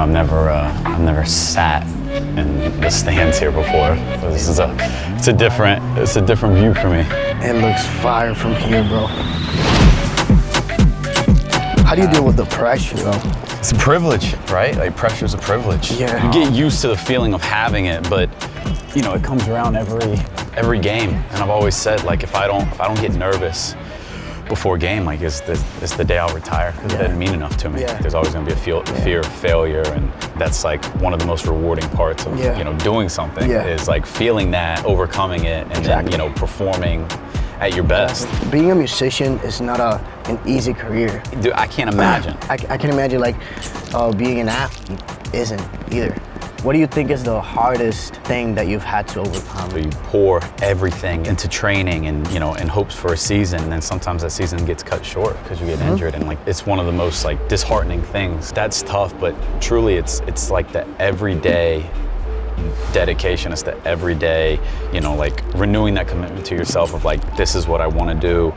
I've never sat in the stands here before. So this is it's a different view for me. It looks fire from here, bro. How do you deal with the pressure, though? It's a privilege, right? Like, pressure's a privilege. Yeah. You get used to the feeling of having it, but you know, it comes around every game. And I've always said, like, if I don't get nervous before a game, like, it's the day I'll retire, because it doesn't mean enough to me. Yeah. There's always going to be a fear of failure, and that's like one of the most rewarding parts of you know, doing something is like feeling that, overcoming it, and then, you know, performing at your best. Being a musician is not an easy career. Dude, I can't imagine. I can imagine, like, being an athlete isn't either. What do you think is the hardest thing that you've had to overcome? So you pour everything into training and, you know, in hopes for a season, and then sometimes that season gets cut short because you get injured, and like, it's one of the most like disheartening things. That's tough, but truly it's like the everyday dedication. It's the everyday, you know, like renewing that commitment to yourself of like, this is what I want to do,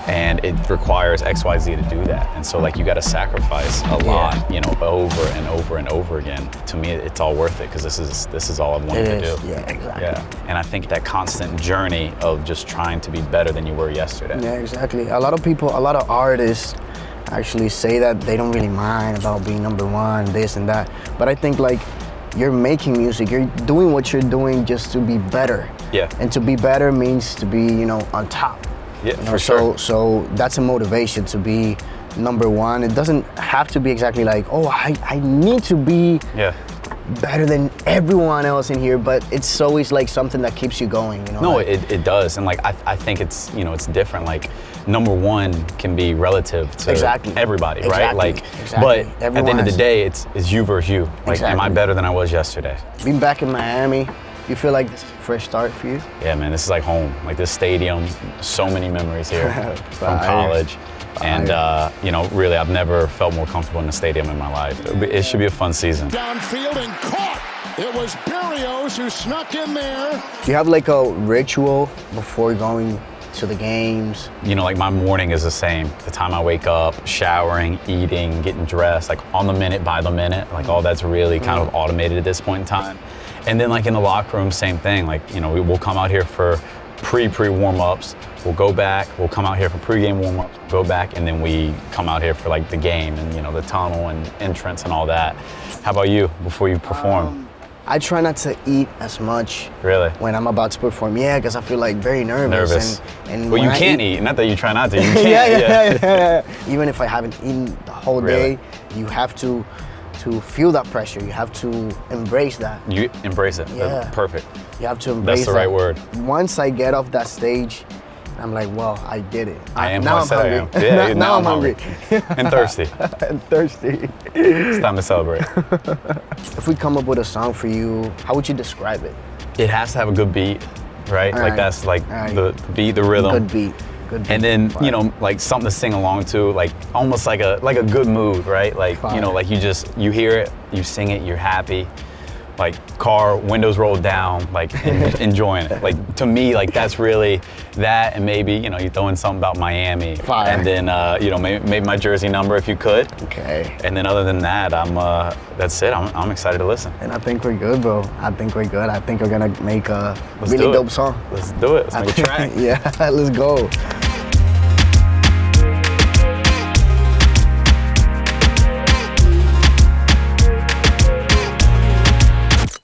and it requires XYZ to do that. And so like, you got to sacrifice a lot, you know, over and over and over again. To me, it's all worth it, because this is all I wanted to do. Yeah, exactly. Yeah, and I think that constant journey of just trying to be better than you were yesterday. Yeah, exactly. A lot of artists actually say that they don't really mind about being number one, this and that. But I think, like, you're making music, you're doing what you're doing just to be better. Yeah. And to be better means to be, you know, on top. Yeah, you know, for sure. So that's a motivation to be number one. It doesn't have to be exactly like, oh, I need to be better than everyone else in here, but it's always like something that keeps you going, you know? No, like, it does. And like, I think it's, you know, it's different. Like, number one can be relative to everybody, right? Like, but at the end of the day, it's you versus you. Like, am I better than I was yesterday? Being back in Miami, you feel like this is a fresh start for you? Yeah, man, this is like home. Like, this stadium, so many memories here from college. And, you know, really, I've never felt more comfortable in the stadium in my life. It should be a fun season. Downfield and caught. It was Berrios who snuck in there. Do you have like a ritual before going to the games? You know, like, my morning is the same. The time I wake up, showering, eating, getting dressed, like on the minute, by the minute, like all that's really kind of automated at this point in time. And then like in the locker room, same thing. Like, you know, we'll come out here for pre-warm-ups. We'll go back, we'll come out here for pre-game warm-ups, go back, and then we come out here for like the game and, you know, the tunnel and entrance and all that. How about you before you perform? I try not to eat as much. Really? When I'm about to perform, because I feel like very nervous. And well, you can't eat. Not that you try not to. You can't. yeah. Even if I haven't eaten the whole day, you have to feel that pressure. You have to embrace that. You embrace it. Yeah. That's perfect. You have to embrace That's the right word. Once I get off that stage, I'm like, well, I did it. I am now who I am. Yeah, now I'm hungry. And thirsty. And thirsty. It's time to celebrate. If we come up with a song for you, how would you describe it? It has to have a good beat, right? Like, that's like the beat, the rhythm. Good beat. Good beat. And then, you know, like something to sing along to, like almost like a good mood, right? Like, you know, like you hear it, you sing it, you're happy. Like, car, windows rolled down, like enjoying it. Like, to me, like, that's really that, and maybe, you know, you throw in something about Miami. Fire. And then, you know, maybe my jersey number if you could. Okay. And then other than that, that's it. I'm excited to listen. And I think we're good, bro. I think we're good. I think we're gonna make a really dope song. Let's do it. Let's make a track. Yeah, let's go.